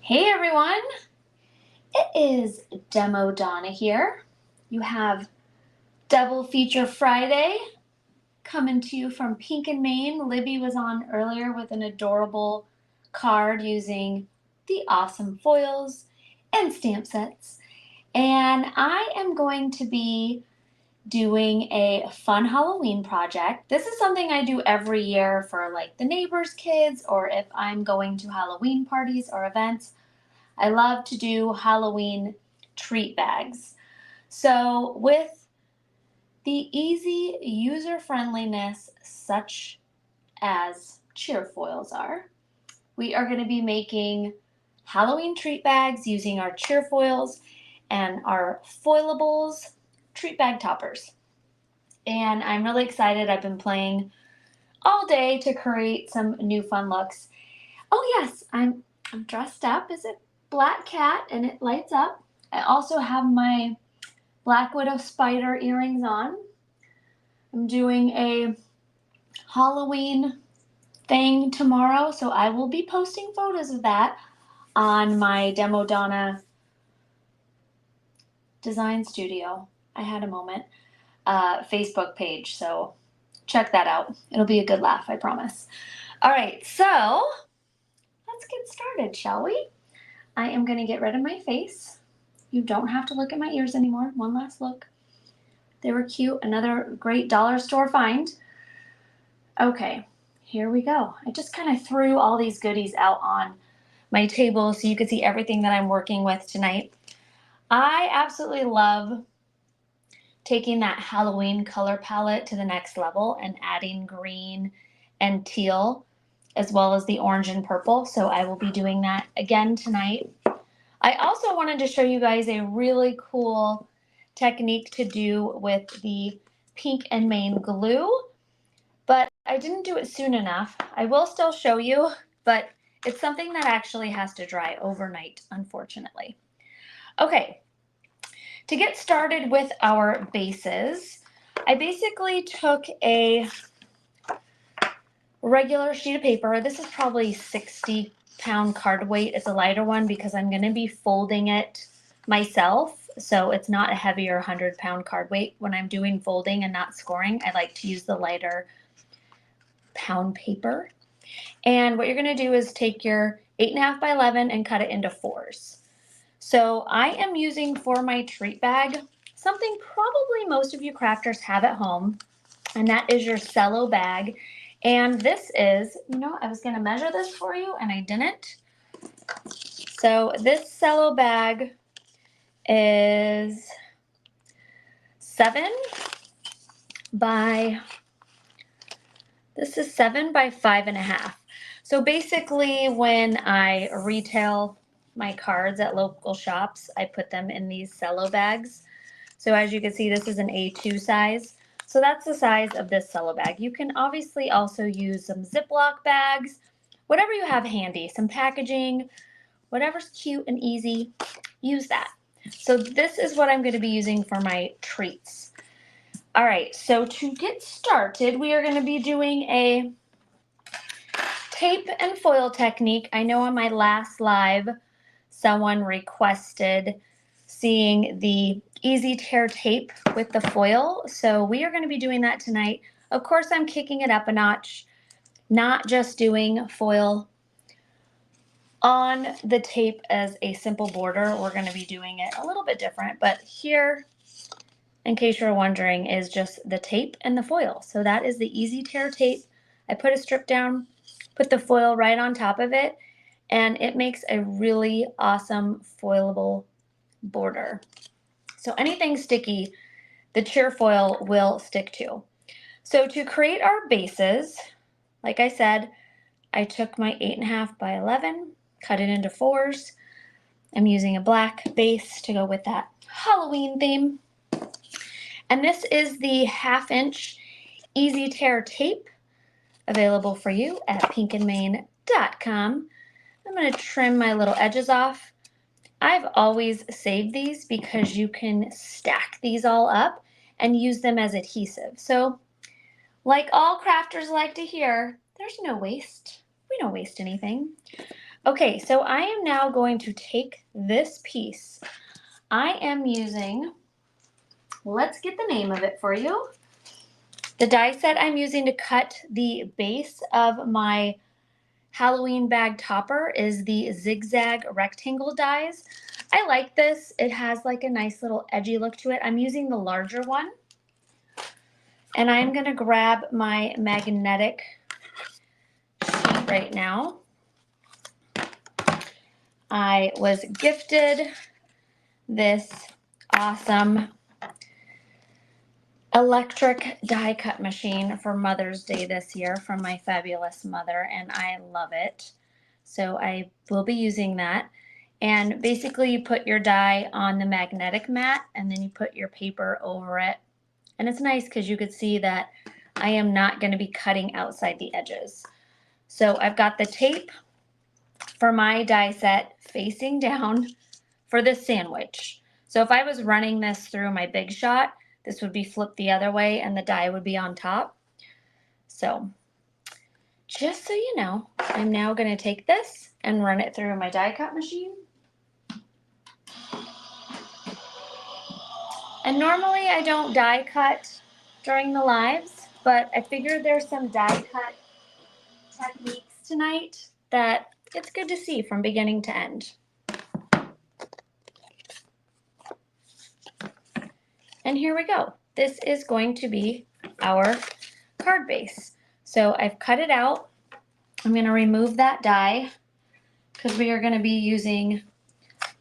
Hey everyone, it is Demo Donna here. You have Double Feature Friday coming to you from Pink and Maine. Libby was on earlier with an adorable card using the awesome foils and stamp sets. And I am going to be doing a fun Halloween project. This is something I do every year for like the neighbors' kids, or if I'm going to Halloween parties or events. I love to do Halloween treat bags. So with the easy user friendliness such as cheer foils are, we are going to be making Halloween treat bags using our cheer foils and our foilables treat bag toppers. And I'm really excited. I've been playing all day to create some new fun looks. Oh yes, I'm dressed up as a black cat and it lights up. I also have my Black Widow spider earrings on. I'm doing a Halloween thing tomorrow, so I will be posting photos of that on my Demo Donna Design Studio. I had a moment. Facebook page, so check that out. It'll be a good laugh, I promise. All right, so let's get started, shall we? I am going to get rid of my face. You don't have to look at my ears anymore. One last look. They were cute. Another great dollar store find. Okay, here we go. I just kind of threw all these goodies out on my table so you could see everything that I'm working with tonight. I absolutely love taking that Halloween color palette to the next level and adding green and teal as well as the orange and purple. So I will be doing that again tonight. I also wanted to show you guys a really cool technique to do with the Pink and Maine glue, but I didn't do it soon enough. I will still show you, but it's something that actually has to dry overnight, unfortunately. Okay, to get started with our bases, I basically took a regular sheet of paper. This is probably 60-pound card weight. It's a lighter one because I'm going to be folding it myself, so it's not a heavier 100-pound card weight. When I'm doing folding and not scoring, I like to use the lighter pound paper. And what you're going to do is take your 8.5 by 11 and cut it into fours. So I am using for my treat bag something probably most of you crafters have at home, and that is your cello bag. And this is, I was going to measure this for you and I didn't. So this cello bag is 7 by 5.5. So basically when I retail my cards at local shops, I put them in these cello bags. So as you can see, this is an A2 size. So that's the size of this cello bag. You can obviously also use some Ziploc bags, whatever you have handy, some packaging, whatever's cute and easy, use that. So this is what I'm going to be using for my treats. All right, so to get started, we are going to be doing a tape and foil technique. I know on my last live, someone requested seeing the easy tear tape with the foil. So we are going to be doing that tonight. Of course, I'm kicking it up a notch, not just doing foil on the tape as a simple border. We're going to be doing it a little bit different, but here, in case you're wondering, is just the tape and the foil. So that is the easy tear tape. I put a strip down, put the foil right on top of it, and it makes a really awesome foilable border. So anything sticky, the cheer foil will stick to. So to create our bases, like I said, I took my 8.5 by 11, cut it into fours. I'm using a black base to go with that Halloween theme. And this is the 1/2-inch easy tear tape available for you at pinkandmaine.com. I'm going to trim my little edges off. I've always saved these because you can stack these all up and use them as adhesive. So like all crafters like to hear, there's no waste. We don't waste anything. Okay, so I am now going to take this piece. I am using, let's get the name of it for you. The die set I'm using to cut the base of my Halloween bag topper is the zigzag rectangle dies. I like this. It has like a nice little edgy look to it. I'm using the larger one. And I'm going to grab my magnetic sheet right now. I was gifted this awesome electric die cut machine for Mother's Day this year from my fabulous mother, and I love it. So I will be using that. And basically you put your die on the magnetic mat and then you put your paper over it. And it's nice because you could see that I am not going to be cutting outside the edges. So I've got the tape for my die set facing down for this sandwich. So if I was running this through my Big Shot, this would be flipped the other way and the die would be on top. So just so you know, I'm now going to take this and run it through my die cut machine. And normally I don't die cut during the lives, but I figured there's some die cut techniques tonight that it's good to see from beginning to end. And here we go. This is going to be our card base. So I've cut it out. I'm going to remove that die because we are going to be using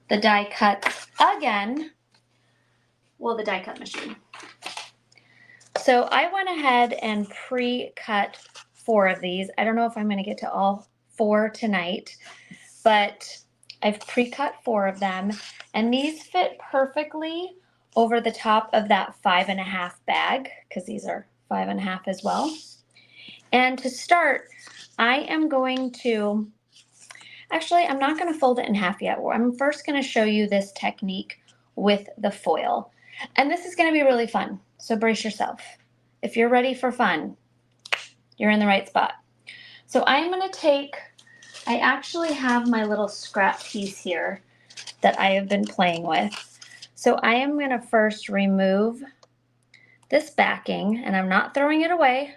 the die cuts again. Well, the die cut machine. So I went ahead and pre-cut 4 of these. I don't know if I'm going to get to all 4 tonight, but I've pre-cut 4 of them, and these fit perfectly over the top of that 5.5 bag because these are 5.5 as well. And to start, I am going to, actually, I'm not going to fold it in half yet. I'm first going to show you this technique with the foil. And this is going to be really fun, so brace yourself. If you're ready for fun, you're in the right spot. So I'm going to take, I actually have my little scrap piece here that I have been playing with. So I am going to first remove this backing, and I'm not throwing it away.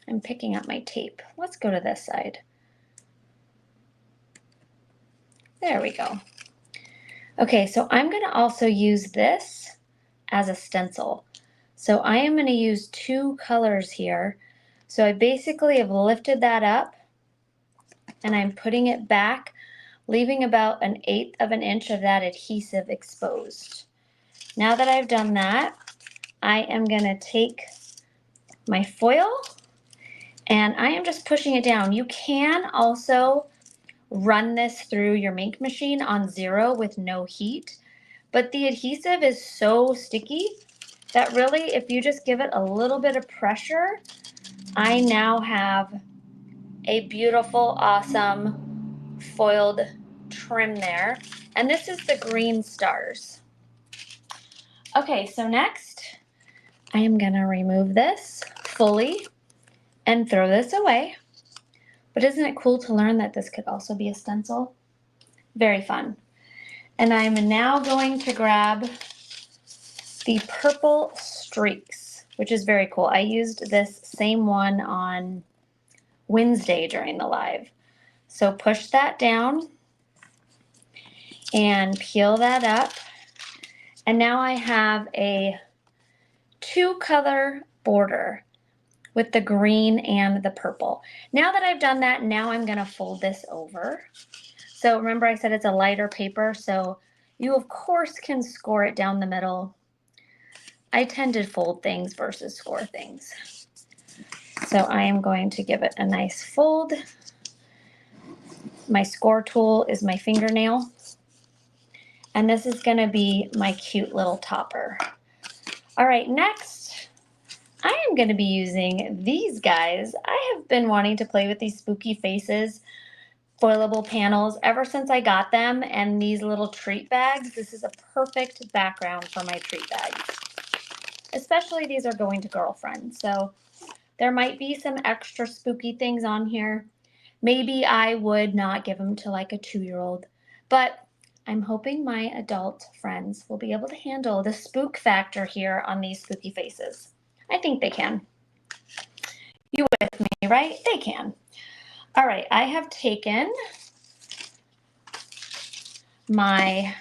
I'm picking up my tape. Let's go to this side. There we go. Okay, so I'm going to also use this as a stencil. So I am going to use 2 colors here. So I basically have lifted that up and I'm putting it back, leaving about 1/8 of an inch of that adhesive exposed. Now that I've done that, I am going to take my foil and I am just pushing it down. You can also run this through your ink machine on 0 with no heat, but the adhesive is so sticky that really if you just give it a little bit of pressure, I now have a beautiful, awesome foiled trim there. And this is the green stars. Okay, so next I am gonna remove this fully and throw this away. But isn't it cool to learn that this could also be a stencil? Very fun. And I'm now going to grab the purple streaks, which is very cool. I used this same one on Wednesday during the live. So push that down and peel that up. And now I have a 2-color border with the green and the purple. Now that I've done that, now I'm going to fold this over. So remember I said it's a lighter paper, so you of course can score it down the middle. I tend to fold things versus score things. So I am going to give it a nice fold. My score tool is my fingernail. And this is going to be my cute little topper. All right, next, I am going to be using these guys. I have been wanting to play with these spooky faces, foilable panels, ever since I got them, and these little treat bags. This is a perfect background for my treat bags. Especially these are going to girlfriends, so there might be some extra spooky things on here. Maybe I would not give them to like a 2-year-old, but I'm hoping my adult friends will be able to handle the spook factor here on these spooky faces. I think they can. You with me, right? They can. All right, I have taken my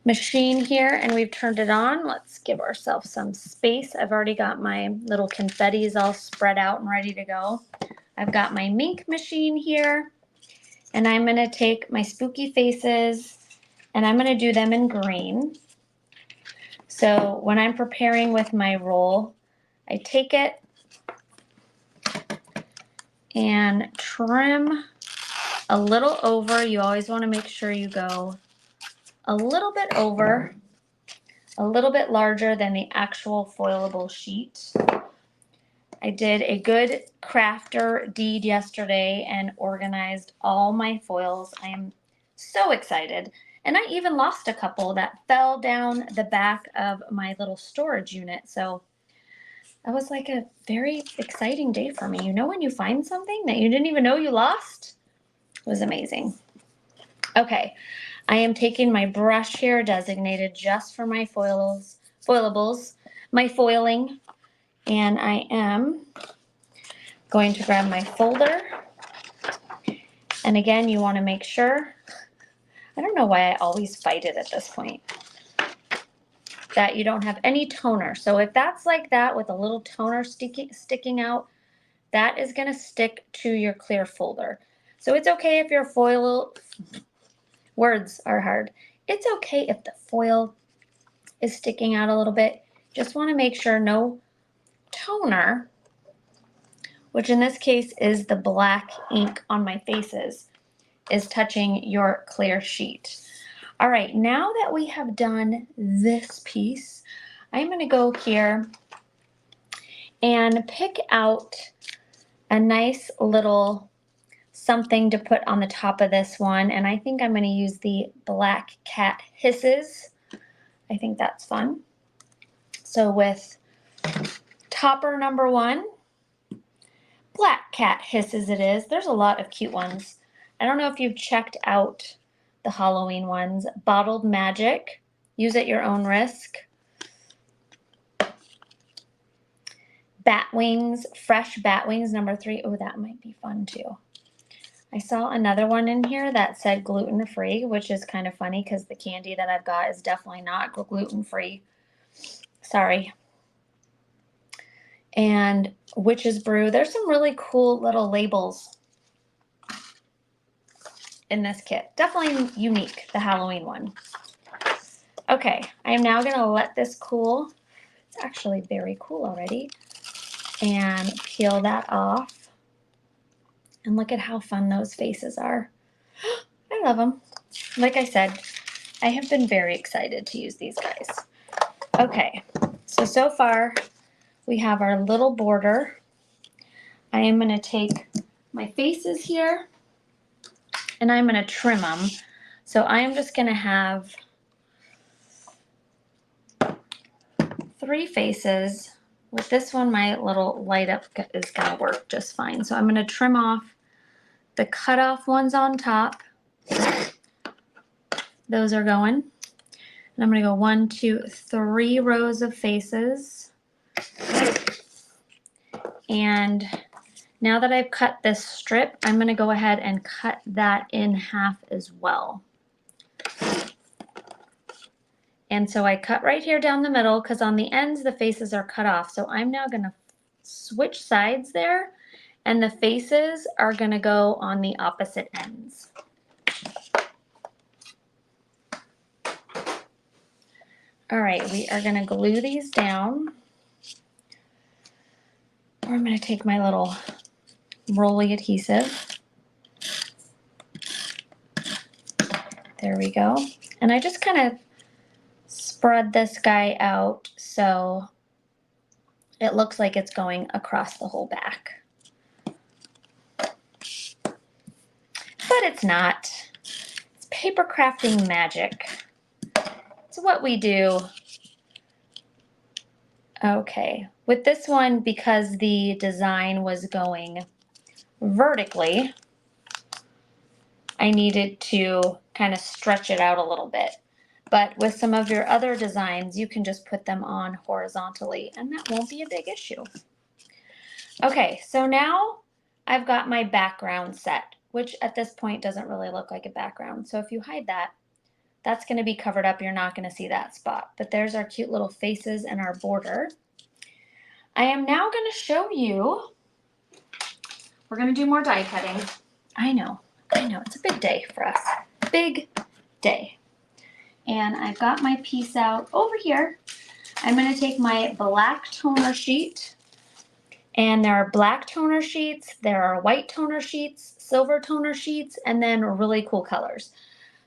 machine here and we've turned it on. Let's give ourselves some space. I've already got my little confettis all spread out and ready to go. I've got my mink machine here and I'm going to take my spooky faces and I'm going to do them in green. So when I'm preparing with my roll, I take it and trim a little over. You always want to make sure you go a little bit over, a little bit larger than the actual foilable sheet. I did a good crafter deed yesterday and organized all my foils. I am so excited. And I even lost a couple that fell down the back of my little storage unit. So that was like a very exciting day for me. You know when you find something that you didn't even know you lost? It was amazing. Okay, I am taking my brush here designated just for my foilables, my foiling, and I am going to grab my folder. And again, you want to make sure, I don't know why I always fight it at this point, that you don't have any toner. So if that's like that with a little toner sticking out, that is going to stick to your clear folder. So it's okay if your foil, words are hard. It's okay if the foil is sticking out a little bit. Just want to make sure no toner, which in this case is the black ink on my faces, is touching your clear sheet. All right, now that we have done this piece, I'm going to go here and pick out a nice little something to put on the top of this one, and I think I'm going to use the Black Cat Hisses. I think that's fun. So with topper number 1, Black Cat Hisses it is. There's a lot of cute ones. I don't know if you've checked out the Halloween ones. Bottled Magic, use at your own risk. Bat Wings, Fresh Bat Wings number 3. Oh, that might be fun too. I saw another one in here that said gluten-free, which is kind of funny because the candy that I've got is definitely not gluten-free. Sorry. And Witch's Brew. There's some really cool little labels in this kit. Definitely unique, the Halloween one. Okay, I am now going to let this cool. It's actually very cool already. And peel that off. And look at how fun those faces are. I love them. Like I said, I have been very excited to use these guys. Okay, so far we have our little border. I am going to take my faces here and I'm going to trim them. So I am just going to have 3 faces. With this one, my little light up is going to work just fine. So I'm going to trim off the cutoff ones on top. Those are going. And I'm going to go 1, 2, 3 rows of faces. And now that I've cut this strip, I'm going to go ahead and cut that in half as well. And so I cut right here down the middle because on the ends the faces are cut off. So I'm now going to switch sides there and the faces are going to go on the opposite ends. All right, we are going to glue these down. Or I'm going to take my little rolly adhesive. There we go. And I just kind of spread this guy out so it looks like it's going across the whole back. But it's not. It's paper crafting magic. It's what we do. Okay, with this one, because the design was going vertically, I needed to kind of stretch it out a little bit. But with some of your other designs, you can just put them on horizontally and that won't be a big issue. Okay, so now I've got my background set, which at this point doesn't really look like a background. So if you hide that, that's going to be covered up. You're not going to see that spot. But there's our cute little faces and our border. I am now going to show you, we're going to do more die cutting. I know, it's a big day for us. Big day. And I've got my piece out over here. I'm going to take my black toner sheet, and there are black toner sheets, there are white toner sheets, silver toner sheets, and then really cool colors.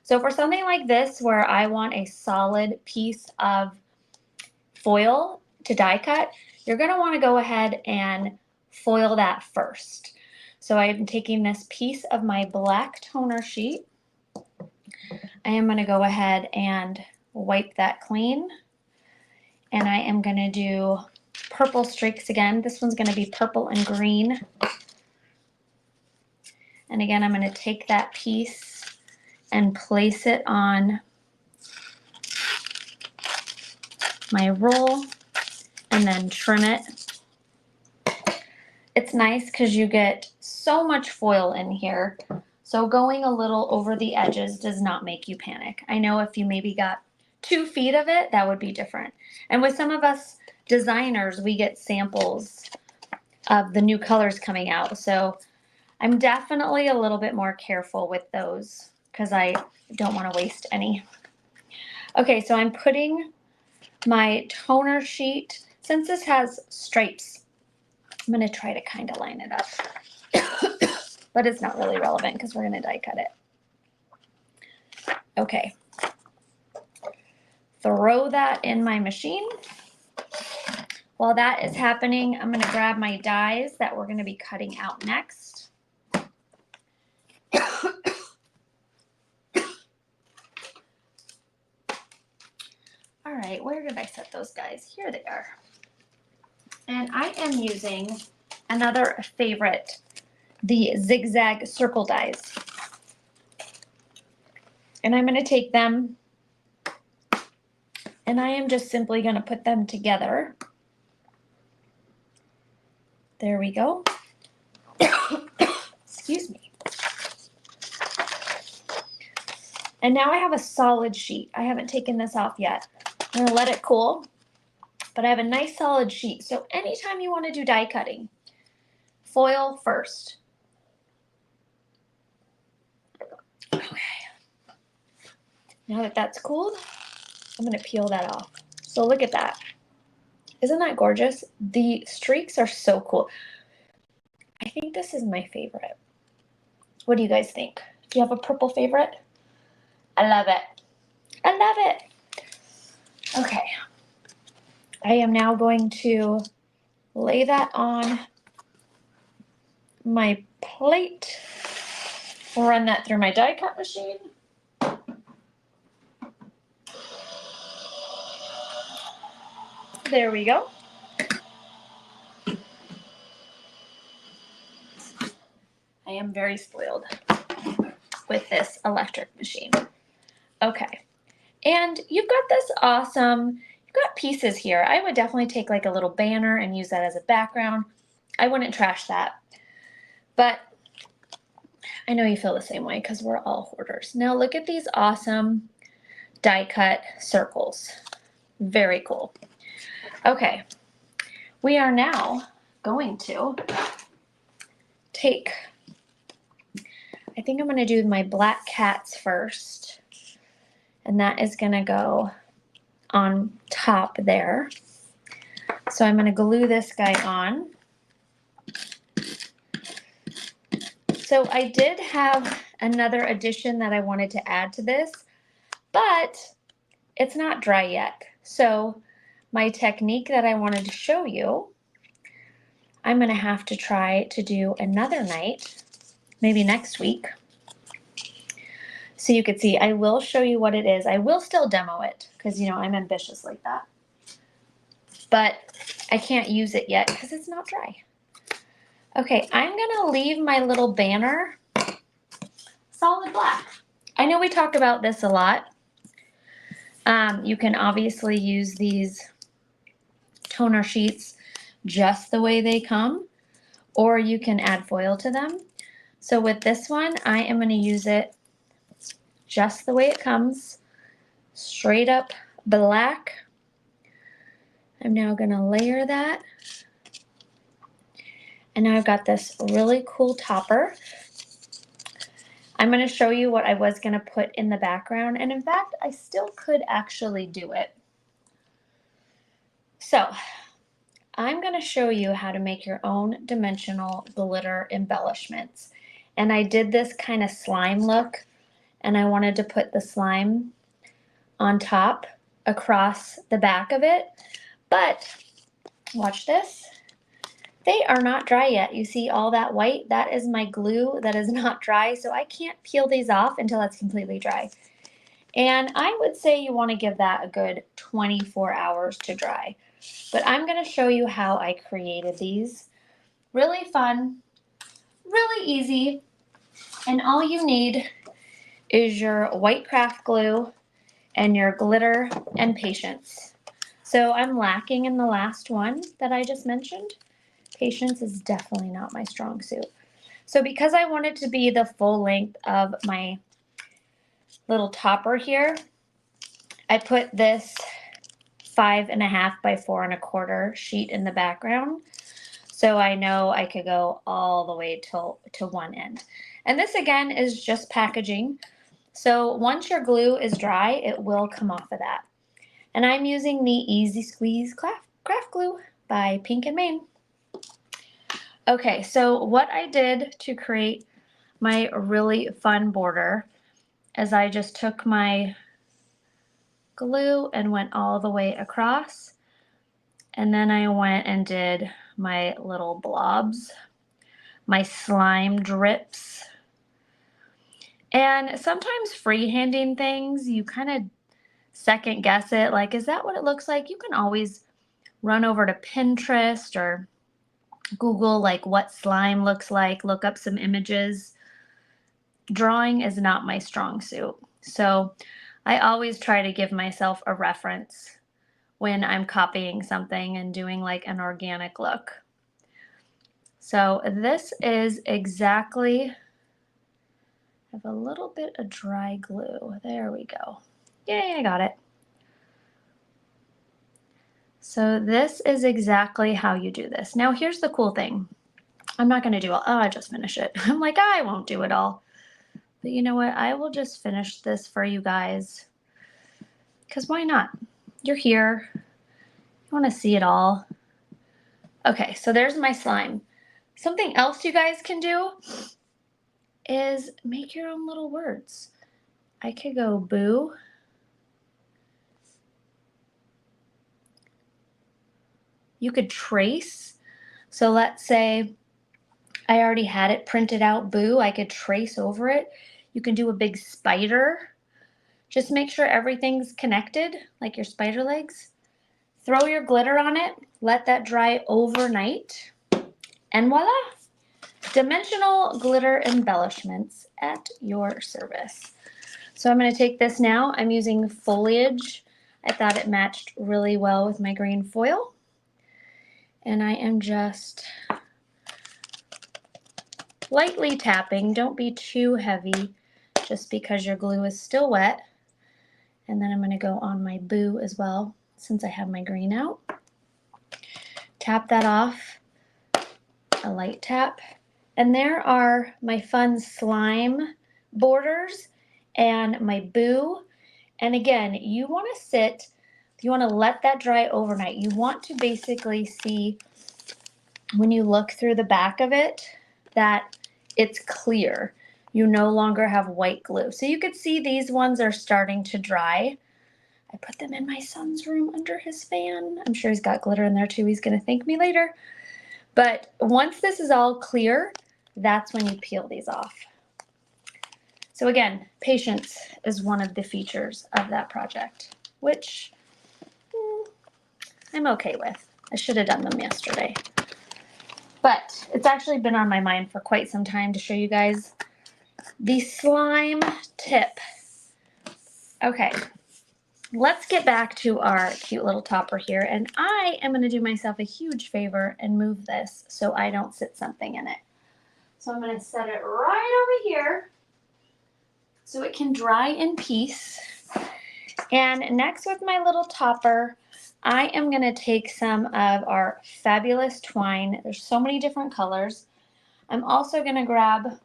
So for something like this where I want a solid piece of foil to die cut, you're going to want to go ahead and foil that first. So I'm taking this piece of my black toner sheet. I am going to go ahead and wipe that clean. And I am going to do purple streaks again. This one's going to be purple and green. And again, I'm going to take that piece and place it on my roll and then trim it. It's nice because you get so much foil in here. So going a little over the edges does not make you panic. I know if you maybe got 2 feet of it, that would be different. And with some of us designers, we get samples of the new colors coming out. So I'm definitely a little bit more careful with those because I don't want to waste any. Okay, so I'm putting my toner sheet, since this has stripes, I'm going to try to kind of line it up. But it's not really relevant because we're going to die cut it. Okay. Throw that in my machine. While that is happening, I'm going to grab my dies that we're going to be cutting out next. All right, where did I set those guys? Here they are. And I am using another favorite, the zigzag circle dies. And I'm going to take them and I am just simply going to put them together. There we go. Excuse me. And now I have a solid sheet. I haven't taken this off yet. I'm going to let it cool, but I have a nice solid sheet. So anytime you want to do die cutting, foil first. Okay. Now that that's cooled, I'm going to peel that off. So look at that. Isn't that gorgeous? The streaks are so cool. I think this is my favorite. What do you guys think? Do you have a purple favorite? I love it. I love it. Okay. I am now going to lay that on my plate. Run that through my die cut machine. There we go. I am very spoiled with this electric machine. Okay. And you've got this awesome, you've got pieces here. I would definitely take like a little banner and use that as a background. I wouldn't trash that. But I know you feel the same way because we're all hoarders. Now look at these awesome die cut circles. Very cool. Okay, we are now going to take, I think I'm going to do my black cats first, and that is going to go on top there. So I'm going to glue this guy on. So I did have another addition that I wanted to add to this, but it's not dry yet. So my technique that I wanted to show you, I'm going to have to try to do another night, maybe next week. So you could see, I will show you what it is. I will still demo it because, you know, I'm ambitious like that. But I can't use it yet because it's not dry. Okay, I'm gonna leave my little banner solid black. I know we talk about this a lot. You can obviously use these toner sheets just the way they come, or you can add foil to them. So with this one, I am going to use it just the way it comes, straight up black. I'm now going to layer that. And now I've got this really cool topper. I'm going to show you what I was going to put in the background. And in fact, I still could actually do it. So I'm going to show you how to make your own dimensional glitter embellishments. And I did this kind of slime look, and I wanted to put the slime on top across the back of it. But watch this. They are not dry yet. You see all that white? That is my glue that is not dry, so I can't peel these off until it's completely dry. And I would say you want to give that a good 24 hours to dry. But I'm going to show you how I created these. Really fun, really easy, and all you need is your white craft glue and your glitter and patience. So I'm lacking in the last one that I just mentioned. Patience is definitely not my strong suit. So because I want it to be the full length of my little topper here, I put this 5.5 by 4.25 sheet in the background. So I know I could go all the way to one end. And this again is just packaging. So once your glue is dry, it will come off of that. And I'm using the Easy Squeeze craft glue by Pink and Main. Okay, so what I did to create my really fun border is I just took my glue and went all the way across. And then I went and did my little blobs, my slime drips. And sometimes freehanding things, you kind of second guess it. Like, is that what it looks like? You can always run over to Pinterest or Google like what slime looks like, look up some images. Drawing is not my strong suit. So I always try to give myself a reference when I'm copying something and doing like an organic look. So this is exactly, I have a little bit of dry glue. There we go. Yay, I got it. So this is exactly how you do this. Now here's the cool thing. I'm not going to do all, oh, I just finished it. I'm like, I won't do it all. But you know what? I will just finish this for you guys. Because why not? You're here. You want to see it all. Okay, so there's my slime. Something else you guys can do is make your own little words. I could go boo. You could trace. So let's say I already had it printed out, boo. I could trace over it. You can do a big spider. Just make sure everything's connected, like your spider legs. Throw your glitter on it. Let that dry overnight. And voila! Dimensional glitter embellishments at your service. So I'm going to take this now. I'm using foliage. I thought it matched really well with my green foil. And I am just lightly tapping. Don't be too heavy just because your glue is still wet. And then I'm going to go on my boo as well since I have my green out. Tap that off. A light tap. And there are my fun slime borders and my boo. And again, you want to sit, you want to let that dry overnight. You want to basically see when you look through the back of it that it's clear. You no longer have white glue. So you could see these ones are starting to dry. I put them in my son's room under his fan. I'm sure he's got glitter in there too. He's going to thank me later. But once this is all clear, that's when you peel these off. So again, patience is one of the features of that project, which I'm okay with. I should have done them yesterday. But it's actually been on my mind for quite some time to show you guys the slime tip. Okay, let's get back to our cute little topper here, and I am going to do myself a huge favor and move this so I don't sit something in it. So I'm going to set it right over here so it can dry in peace. And next with my little topper, I am going to take some of our fabulous twine. There's so many different colors. I'm also going to grab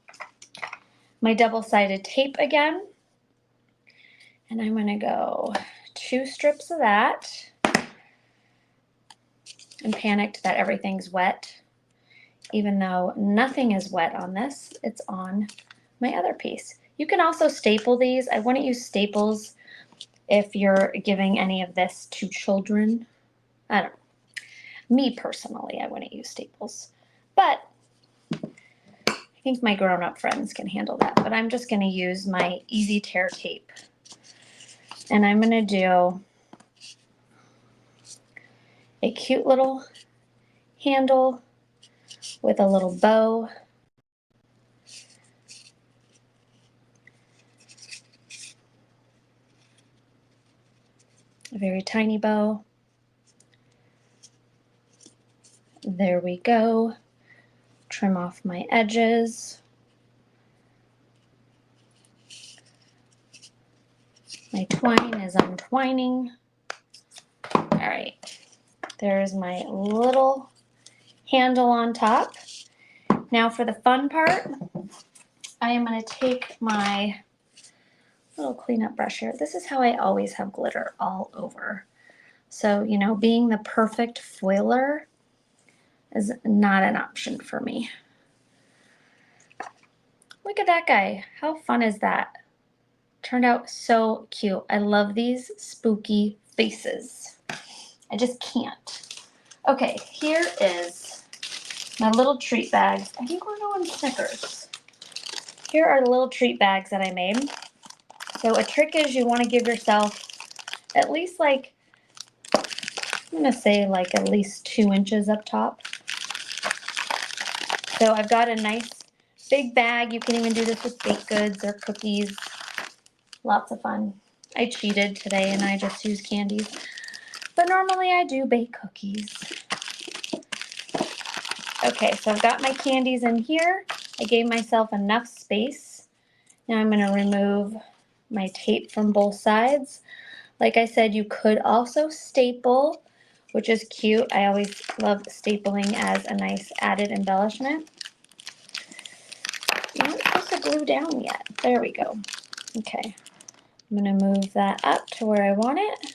my double-sided tape again, and I'm going to go 2 strips of that. I'm panicked that everything's wet, even though nothing is wet on this. It's on my other piece. You can also staple these. I wouldn't use staples if you're giving any of this to children. I don't know. Me personally, I wouldn't use staples, but I think my grown-up friends can handle that. But I'm just going to use my easy tear tape, and I'm going to do a cute little handle with a little bow. A very tiny bow. There we go. Trim off my edges. My twine is untwining. All right, there's my little handle on top. Now for the fun part, I am going to take my little cleanup brush here. This is how I always have glitter all over. So, you know, being the perfect foiler is not an option for me. Look at that guy. How fun is that? Turned out so cute. I love these spooky faces. I just can't. Okay, here is my little treat bags. I think we're going Snickers. Here are the little treat bags that I made. So a trick is you want to give yourself at least like, I'm going to say like at least 2 inches up top. So I've got a nice big bag. You can even do this with baked goods or cookies. Lots of fun. I cheated today and I just used candies. But normally I do bake cookies. Okay, so I've got my candies in here. I gave myself enough space. Now I'm going to remove my tape from both sides. Like I said, you could also staple, which is cute. I always love stapling as a nice added embellishment. You're not supposed to glue down yet. There we go. Okay, I'm going to move that up to where I want it.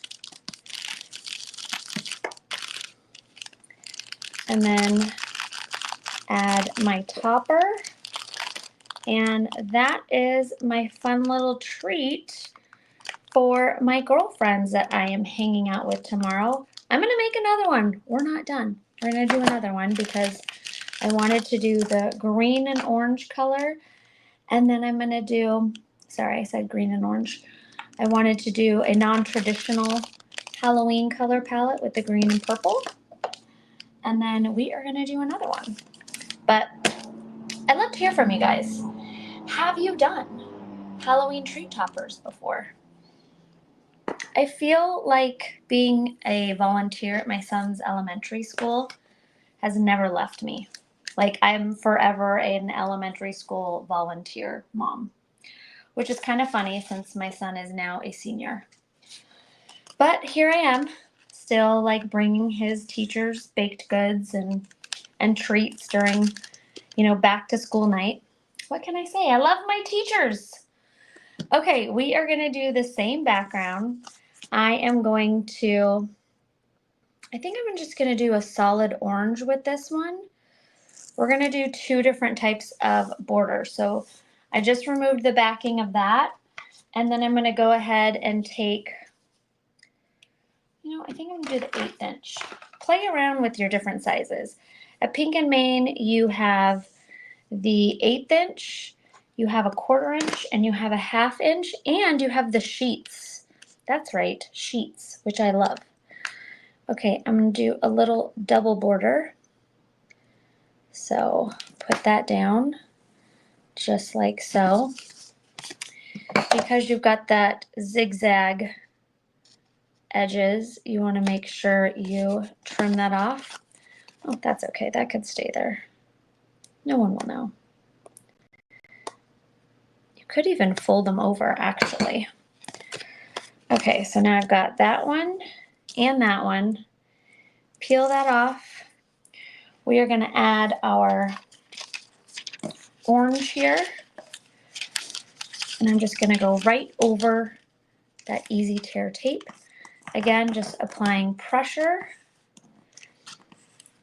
And then add my topper. And that is my fun little treat for my girlfriends that I am hanging out with tomorrow. I'm going to make another one. We're not done. We're going to do another one because I wanted to do the green and orange color. And then I'm going to do, sorry, I said green and orange. I wanted to do a non-traditional Halloween color palette with the green and purple. And then we are going to do another one. But I'd love to hear from you guys. Have you done Halloween treat toppers before? I feel like being a volunteer at my son's elementary school has never left me. Like I'm forever an elementary school volunteer mom, which is kind of funny since my son is now a senior. But here I am, still like bringing his teachers baked goods and treats during, you know, back to school night. What can I say? I love my teachers. Okay, we are going to do the same background. I am going to, I think I'm just going to do a solid orange with this one. We're going to do 2 different types of border. So I just removed the backing of that. And then I'm going to go ahead and take, you know, I think I'm going to do the 1/8 inch. Play around with your different sizes. At Pink and Main, you have the 1/8 inch, you have a 1/4 inch, and you have a 1/2 inch, and you have the sheets. That's right, sheets, which I love. Okay, I'm going to do a little double border. So put that down just like so. Because you've got that zigzag edges, you want to make sure you trim that off. Oh, that's okay. That could stay there. No one will know. You could even fold them over, actually. Okay, so now I've got that one and that one. Peel that off. We are going to add our orange here. And I'm just going to go right over that easy tear tape. Again, just applying pressure,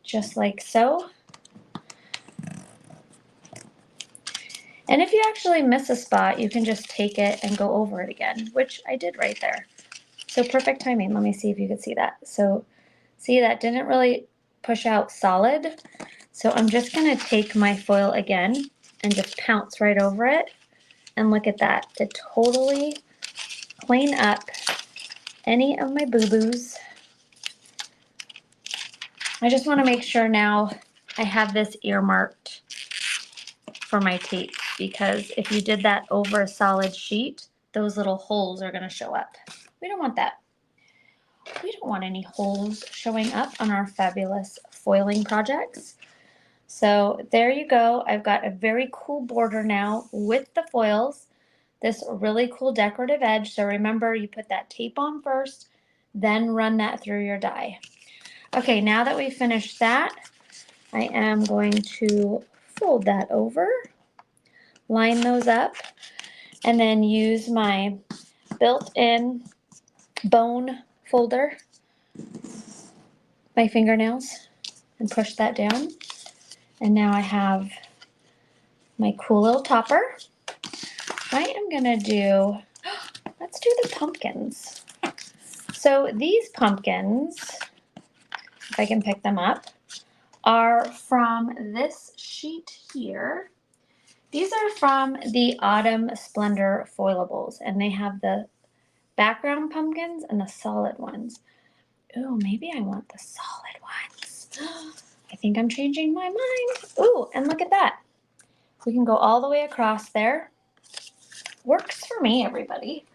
just like so. And if you actually miss a spot, you can just take it and go over it again, which I did right there. So perfect timing. Let me see if you could see that. So see, that didn't really push out solid. So I'm just going to take my foil again and just pounce right over it. And look at that, to totally clean up any of my boo-boos. I just want to make sure now I have this earmarked for my tape, because if you did that over a solid sheet, those little holes are going to show up. We don't want that. We don't want any holes showing up on our fabulous foiling projects. So there you go. I've got a very cool border now with the foils, this really cool decorative edge. So remember, you put that tape on first, then run that through your die. Okay, now that we've finished that, I am going to fold that over, line those up, and then use my built-in bone folder, my fingernails, and push that down. And now I have my cool little topper. I am gonna do, let's do the pumpkins. So these pumpkins, if I can pick them up, are from this sheet here. These are from the Autumn Splendor foilables, and they have the background pumpkins and the solid ones. Ooh, maybe I want the solid ones. I think I'm changing my mind. Ooh, and look at that. We can go all the way across there. Works for me, everybody.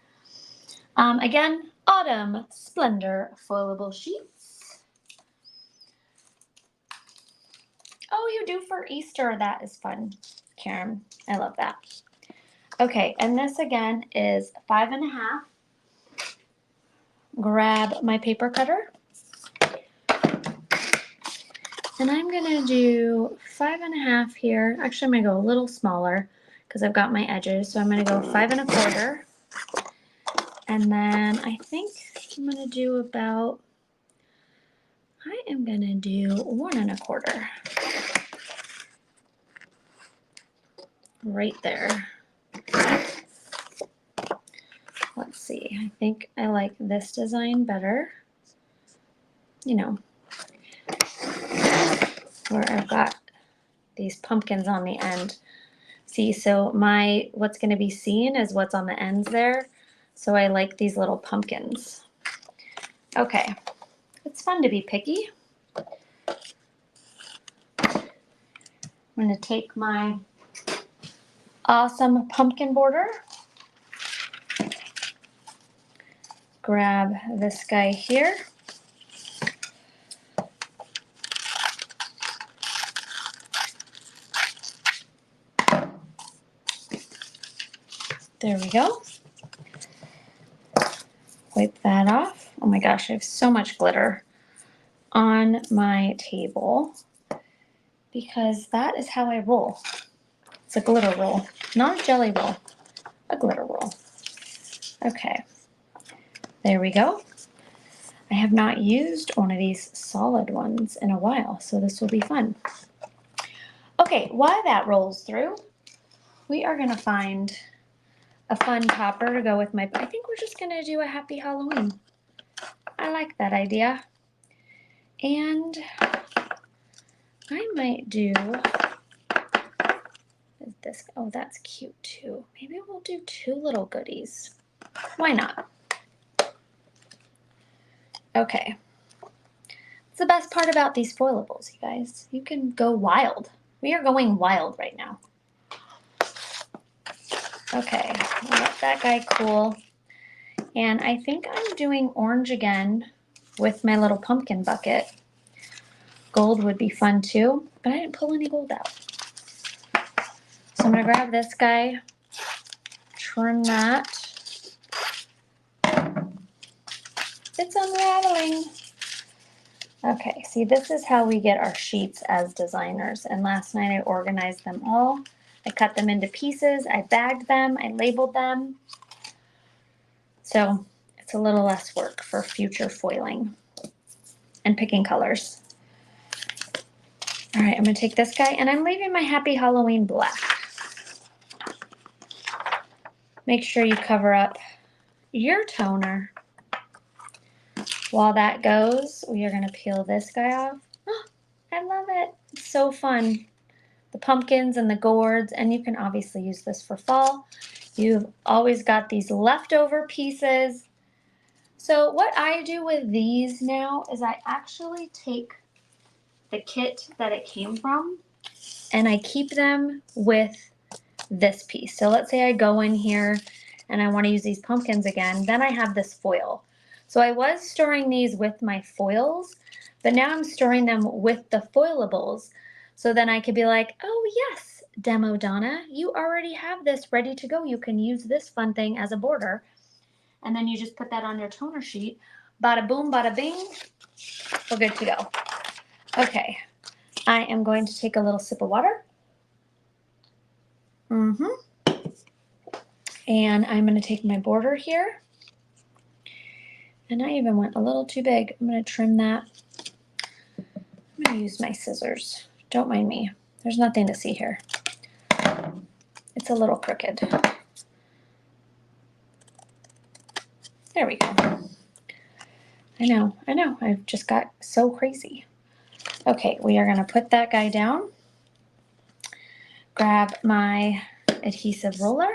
Again, Autumn Splendor foilable sheets. Oh, you do for Easter. That is fun, Karen. I love that. Okay, and this again is 5.5. Grab my paper cutter. And I'm gonna do 5.5 here. Actually, I'm gonna go a little smaller because I've got my edges. So I'm gonna go 5.25. And then I think I'm gonna do about, I am gonna do 1.25. Right there. Let's see, I think I like this design better. You know, where I've got these pumpkins on the end. See, so what's going to be seen is what's on the ends there. So I like these little pumpkins. Okay, it's fun to be picky. I'm going to take my awesome pumpkin border, grab this guy here. There we go. Wipe that off. Oh my gosh, I have so much glitter on my table because that is how I roll. It's a glitter roll, not a jelly roll, a glitter roll. Okay, there we go. I have not used one of these solid ones in a while, so this will be fun. Okay, while that rolls through, we are gonna find a fun topper to go with my, I think we're just gonna do a happy Halloween. I like that idea. And I might do this, oh, that's cute too. Maybe we'll do 2 little goodies. Why not? Okay. It's the best part about these foilables, you guys. You can go wild. We are going wild right now. Okay, I'll let that guy cool. And I think I'm doing orange again with my little pumpkin bucket. Gold would be fun too, but I didn't pull any gold out. So I'm gonna grab this guy, trim that. It's unraveling. Okay, see, this is how we get our sheets as designers. And last night I organized them all. I cut them into pieces, I bagged them, I labeled them. So it's a little less work for future foiling and picking colors. All right, I'm gonna take this guy and I'm leaving my Happy Halloween black. Make sure you cover up your toner. While that goes, we are gonna peel this guy off. Oh, I love it, it's so fun. The pumpkins and the gourds, and you can obviously use this for fall. You've always got these leftover pieces. So what I do with these now is I actually take the kit that it came from and I keep them with this piece. So let's say I go in here and I want to use these pumpkins again, then I have this foil. So I was storing these with my foils, but now I'm storing them with the foilables. So then I could be like, oh yes, Demo Donna, you already have this ready to go. You can use this fun thing as a border. And then you just put that on your toner sheet. Bada boom, bada bing, we're good to go. Okay, I am going to take a little sip of water. And I'm going to take my border here. And I even went a little too big. I'm going to trim that. I'm going to use my scissors. Don't mind me. There's nothing to see here. It's a little crooked. There we go. I know. I've just got so crazy. Okay, we are going to put that guy down. Grab my adhesive roller.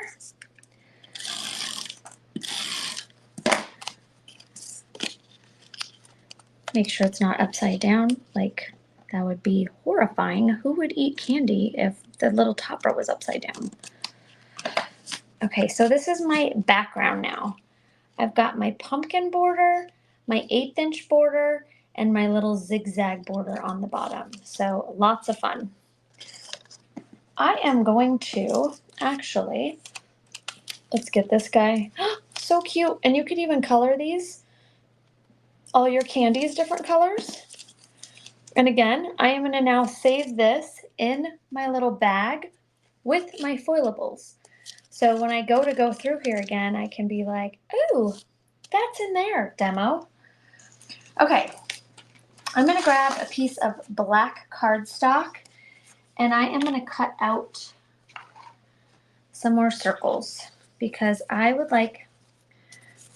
Make sure it's not upside down. Like, that would be horrifying. Who would eat candy if the little topper was upside down? Okay, so this is my background now. I've got my pumpkin border, my 1/8 inch border, and my little zigzag border on the bottom. So lots of fun. I am going to actually, let's get this guy. So cute. And you could even color these. All your candies different colors. And again, I am going to now save this in my little bag with my foilables. So when I go through here again, I can be like, ooh, that's in there, Demo. Okay, I'm going to grab a piece of black cardstock and I am going to cut out some more circles because I would like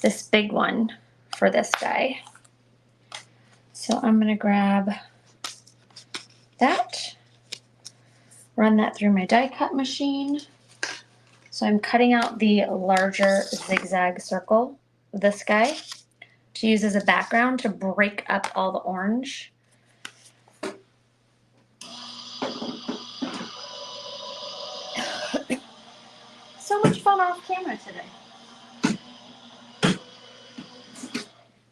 this big one for this guy. So I'm going to grab that, run that through my die cut machine. So I'm cutting out the larger zigzag circle, this guy, to use as a background to break up all the orange. So much fun off camera today.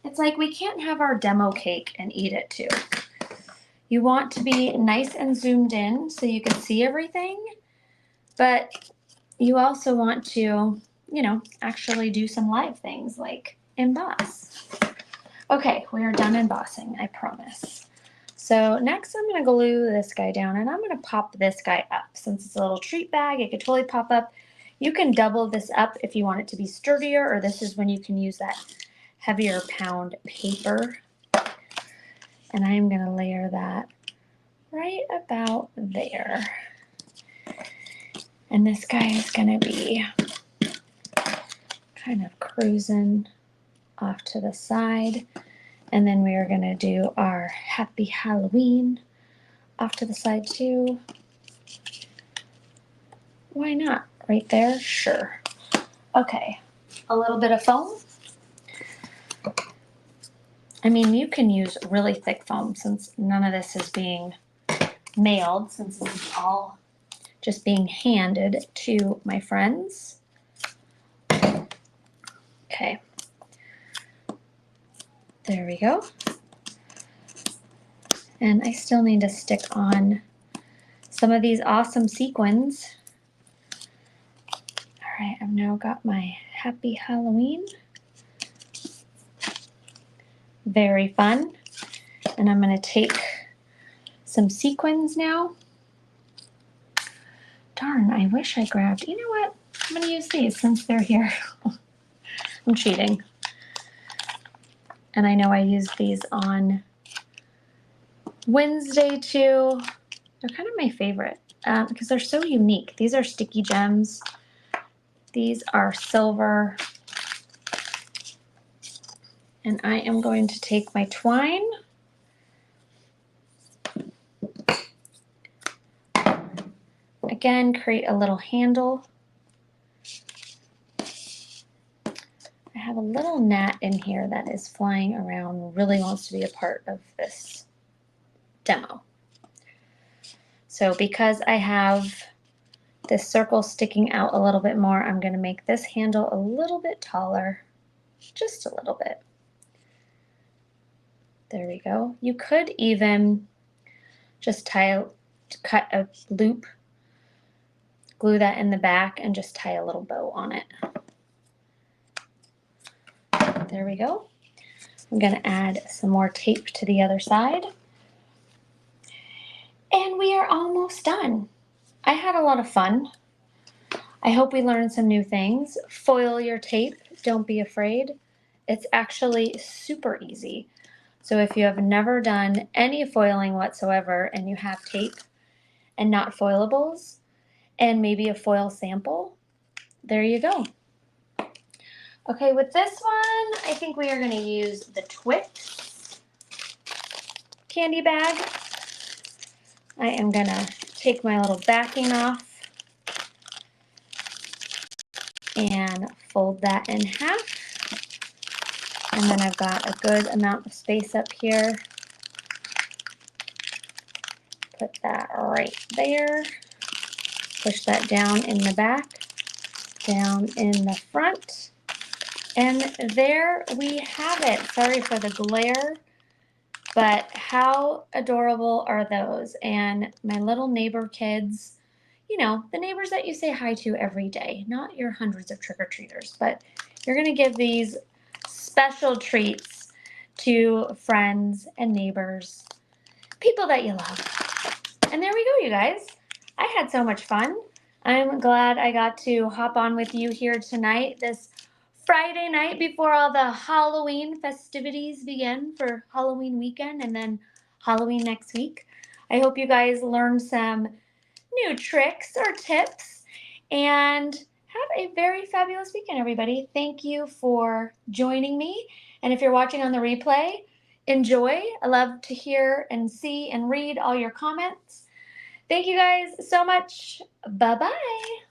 It's like we can't have our demo cake and eat it too. You want to be nice and zoomed in so you can see everything, but you also want to, you know, actually do some live things like emboss. Okay, we are done embossing, I promise. So next I'm going to glue this guy down and I'm going to pop this guy up. Since it's a little treat bag, it could totally pop up. You can double this up if you want it to be sturdier, or this is when you can use that heavier pound paper. And I'm going to layer that right about there. And this guy is going to be kind of cruising off to the side. And then we are going to do our Happy Halloween off to the side too. Why not? Right there? Sure. Okay. A little bit of foam. I mean, you can use really thick foam since none of this is being mailed, since this is all just being handed to my friends. Okay. There we go. And I still need to stick on some of these awesome sequins. All right, I've now got my Happy Halloween. Very fun. And I'm going to take some sequins now. Darn, I wish I grabbed, you know what? I'm going to use these since they're here. I'm cheating. And I know I used these on Wednesday too. They're kind of my favorite because they're so unique. These are sticky gems. These are silver. And I am going to take my twine. Again, create a little handle. I have a little gnat in here that is flying around, really wants to be a part of this demo. So because I have this circle sticking out a little bit more, I'm going to make this handle a little bit taller, just a little bit. There we go. You could even just cut a loop, glue that in the back, and just tie a little bow on it. There we go. I'm going to add some more tape to the other side. And we are almost done. I had a lot of fun. I hope we learned some new things. Foil your tape. Don't be afraid. It's actually super easy. So if you have never done any foiling whatsoever and you have tape and not foilables and maybe a foil sample, there you go. Okay, with this one, I think we are going to use the Twix candy bag. I am going to take my little backing off and fold that in half. And then I've got a good amount of space up here. Put that right there. Push that down in the back, down in the front. And there we have it. Sorry for the glare, but how adorable are those? And my little neighbor kids, you know, the neighbors that you say hi to every day, not your hundreds of trick-or-treaters, but you're going to give these special treats to friends and neighbors, people that you love. And there we go, you guys. I had so much fun. I'm glad I got to hop on with you here tonight, this Friday night before all the Halloween festivities begin for Halloween weekend and then Halloween next week. I hope you guys learned some new tricks or tips and have a very fabulous weekend, everybody. Thank you for joining me. And if you're watching on the replay, enjoy. I love to hear and see and read all your comments. Thank you guys so much. Bye-bye.